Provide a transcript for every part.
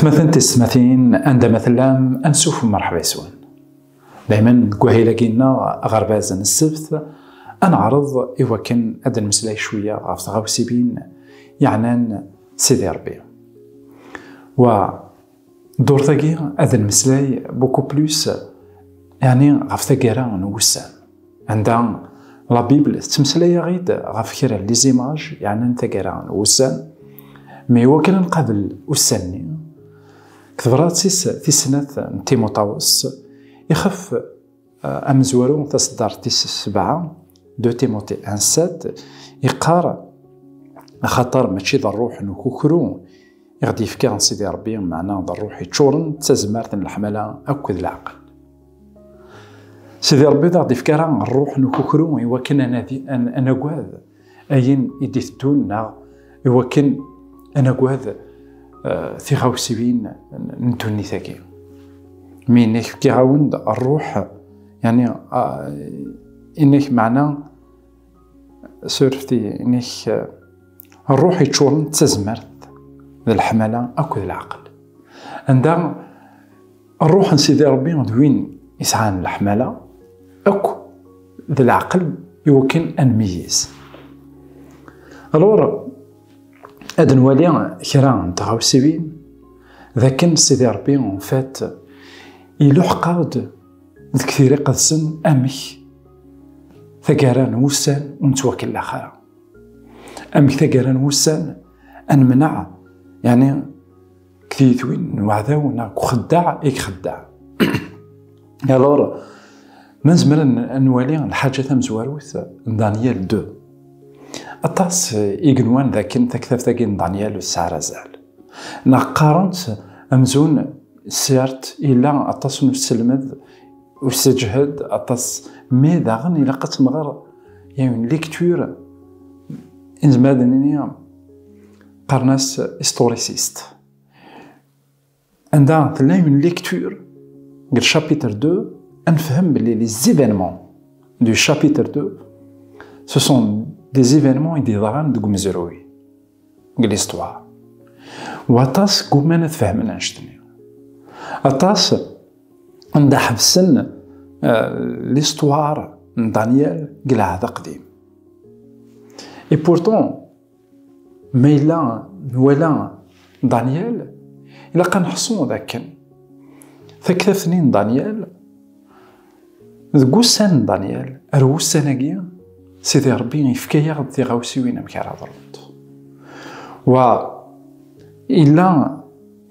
مثلا تسمثين عند مثلا انسوف مرحبا يسون دائما كوهيلا كينا غربازا السبت نعرض إوا كان هذا المسلاي شويه غاف تغاوسيبين يعنان سيدي ربي و دور ثاقي هذا المسلاي بوكو بلوس يعني غاف ثاقيرا نوسان عندها لا بيبل تمسلاي غيد غاف كيرا لي زيماج يعني ثاقيرا نوسان مي هو كان نقابل وساني كثبرات في سنة تيموطاوس يخف أمزورو تصدر تيس 7 دو تيموتي 1:7 يقار خاطر ماشي ذا الروح نكوكرو يغدي يفكر سيدي ربي معنا ذا الروح يتشورن تزمارت الحملة أكد العقل سيدي ربي ذا غدي يفكر الروح نكوكرو إوا كان أنا كواذ أين يديثتونا إوا كان أنا كواذ في غاوسيين نتوني ثاكي مين كي غاوند الروح يعني إنك معنا سورفتي إنك الروح يتشورن تزمرت ذا الحملة أكو ذا العقل عندها الروح نسيدي ربي وين يسعان الحملة أكو ذا العقل يمكن أن نميز الور هاد نولي كرا نتغاو سيبين ذا كان سيدي ربي فات يلوح قاد كثير قدسن أمك ثقاران وسان ونتوكل الآخرة أمك ثقاران وسان أنمنع يعني كثيثوين وعذاونا كخداع إيك خداع يالور من زمرا نولي الحاجة مزواروث دانيال 2 أطاس إيقنوان ذاكن تكثف ذاكن دانيال السعر زال نقارنت أمزون سيرت إلا أطاس نسلمد وسجهد أطاس مي داغن إلا قد نغر يعني ليكتور إنزمادنيا قرناس إستوريسيست عندها تلاقي من ليكتور قال شابيتر 2 نفهم بلي لي زيفينمون دو شابيتر 2 سو سون دي زيفينمون يدي ضران دو مزروي قال ليستوار وطاس كوما نتفهمنا نشتني أطاس عندها حبسن ليستوار من دانيال قال هذا قديم اي بورتون ميلا ولا دانيال إلا كنحصو ذاك فكثف سنين دانيال ذكوسان دانيال أروساناكيا سيدي ربي يفكايا غدي غاوسيوين مكار هضرت و إلا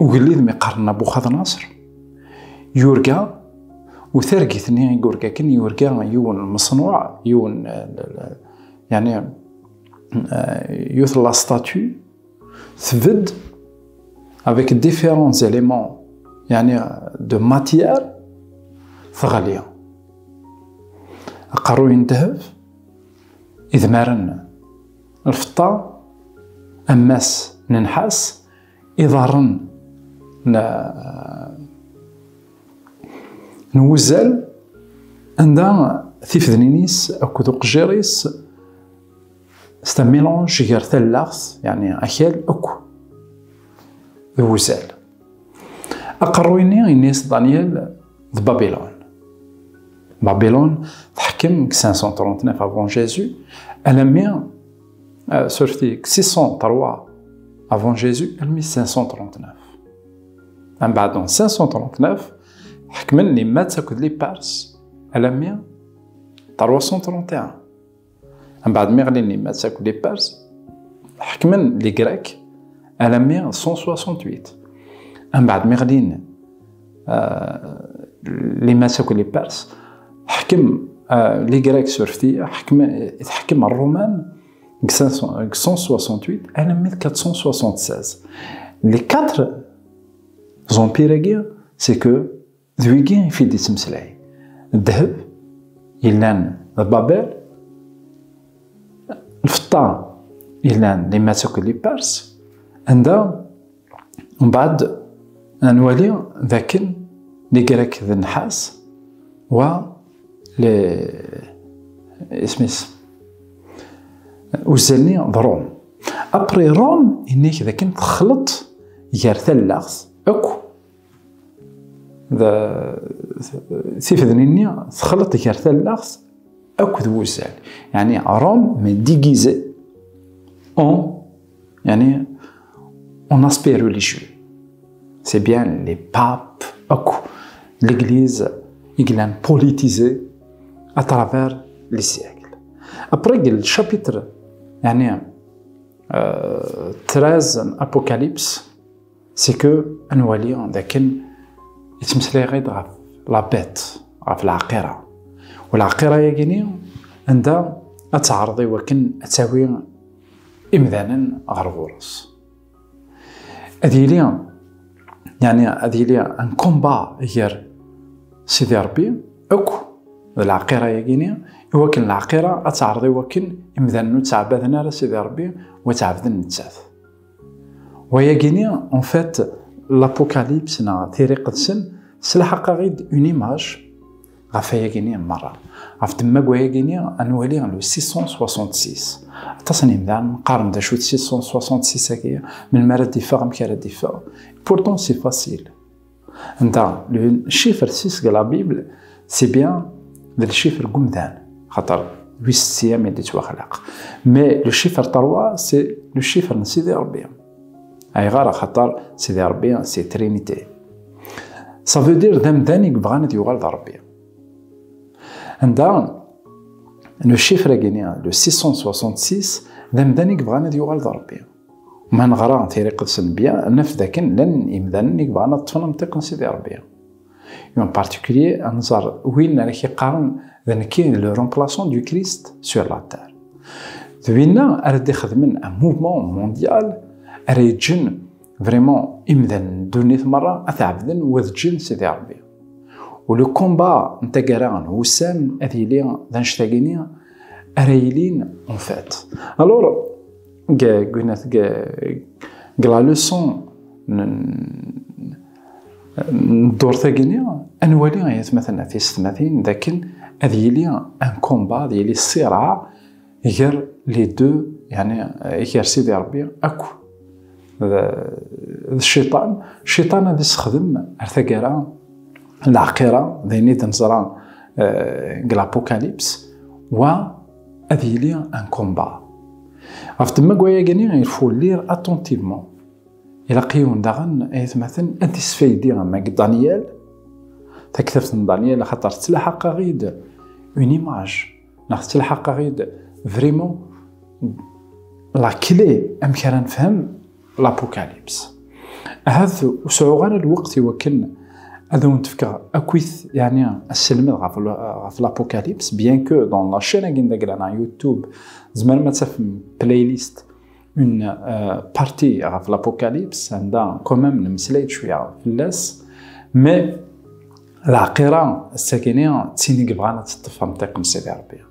وقليد مقارن بوخذ ناصر يورقا وثرقي ثنين يورقا كن يورقا يون مصنوع يون يعني يوث لا ستاتيو ثبد avec différents éléments يعني de matière ثغالية قارو ينتهب إذ مارن الفطا أماس ننحاس إضارن نوزل عندها ثيفذنينيس أكو ذو قجيريس c'est un mélange غير ثلاث يعني أكل أكو ذوزال أقرويني الناس دانيال ذ بابلون تحكم 539 avant Jésus ألمي سورتي 603 avant Jésus ألمي 539 من بعد 539 حكمن لي مات ساكد لي بارس ألمي 331 من بعد ميغلين لي مات ساكد لي بارس حكمن لي غريك ألمي 168 من بعد ميغلين لي مات ساكد لي بارس حكم لي غريك سورتي حكم الرومان 168 ألمي 476 لي 4 زومبيريغي سي كو ذويكي في دي تمسلاي الذهب إلان بابل الفطا إلان لي ماتوك لي بارس عندها من بعد نولي ذاكن لي كراك ذا النحاس و لي اسميس وزلني ضروم أبري روم إنك ذاكن تخلط غير ثلاث اكو تيفذنيني تخلط غير ثلاث اكو ذوزال يعني روم مي ديغيزي اون يعني اون اسبي ريليجيو سي بيان لي باب اكو l'église يقلان بوليتيزي اترافير لي سيكل. ابري الشابيتر يعني 13 ابوكاليبس سي كو انوالي لكن يتمثل غير غاف لا بيت غاف العقيره والعقيره ياكيني عندها اتعرضي وكن تساوي امذانا غير غورس هذه لي يعني هذه لي ان كومبا غير سيدي ربي اكو العقيره ياكيني وكن العقيره اتعرضي وكن امذانا تعبدنا على سيدي ربي وتعبدنا نتاث وياكيني اون فيت لابوكاليبس نا تيري قدسن سلحق غيد اون ايماج غاف ياكيني مره غاف تما كواياكيني انوالي لو 666 تصنيم دان نقارن دا شو 666 هكايا من المرات ديفا مكارا ديفا بورتون سي فاسيل انت لو شيفر 6 لا بيبل سي بيان ذا الشيفر قمدان خاطر 8 اللي توخلق مي لو شيفر 3 سي لو شيفر نسيدي ربي اي غار خاطر سيدي ربي سي ترينيتي سا فو دير دام دانيك بغانا يوغال ربي عندها لو شيفر كيني لو 666 دام دانيك بغانا يوغال ربي ما نغرا تيري قدسن بيا نف ذاكن لن يمدانيك بغانا طفنا نطيق سيدي ربي اون بارتيكولير انظر وين راك يقارن ذا كاين لو رومبلاسون دو كريست سور لا تير ذوينا راه يخدم ان موفمون مونديال راه يتجن فريمون امذن دونيت مره اتعبدن وذجن سيدي ربي ولو كومبا نتا كاران وسام هذه لي دانشتاغيني رايلين اون فات الور قلنا لا لوسون ندور ثاقيني انوالي غايات مثلا في ستماثين لكن هذه لي ان كومبا هذه لي الصراع غير لي دو يعني غير سيدي ربي اكو الشيطان هذا يستخدم ارثاكارا العقيره ذيني تنزران لابوكاليبس و هذه لي ان كومبا عرفت ما كوايا كاني يفو لير اتونتيفمون الى قيون داغن ايت مثلا انت سفيدي ما دانيال تكتفت من دانيال خاطر تلحق غيد اون ايماج ناخذ تلحق غيد فريمون لا كلي امكان نفهم لابوكاليبس هذا وسعوغان الوقت وكن هذا نتفكر اكويث يعني السلم غاف لابوكاليبس بيان كو دون لا شين كاين على يوتيوب زمان ما تفهم بلاي ليست اون بارتي غاف لابوكاليبس عندها كومام نمسلايت شويه فلاس مي العقيره الساكنه تسينيك بغانا تطفى منطقه سيدي ربي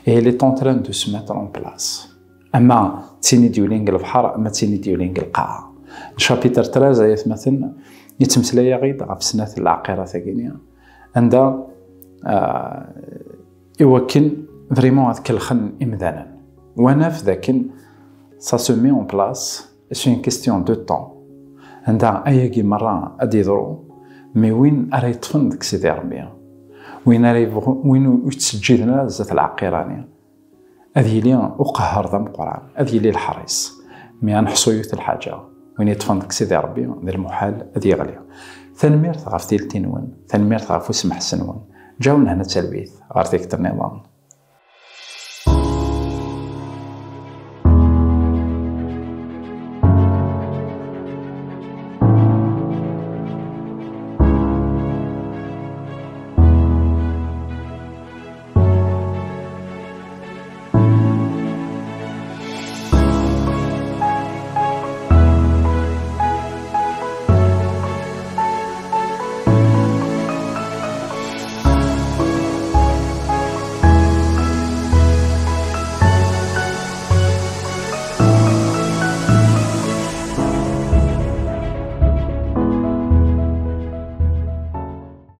اي لي طونطران دو سو ميتر اون بلاص اما تيني ديولينغ البحر اما تيني ديولينغ القاعه شابيتر 13 ايات مثلا يتمثل غيد غاف سنه العقيره ثاقينيه عندها يوكن فريمون هذاك الخن امذانا وانا في ذاك سا سو مي اون بلاص سي اون كيستيون دو طون عندها اياكي مره ادي ضرو مي وين راه يطفن داك سيدي ربي وين يتسجلنا زات العقيرانيه هذه لي اقهر ذم القران هذه لي الحريص مي نحصو يوت الحاجه وين يطفن داك سيدي ربي ذا المحال هذه غاليه ثنميرت غاف تيلتين ون ثنميرت غاف وسم حسن ون جاونا هنا تلبيث غير ديك النظام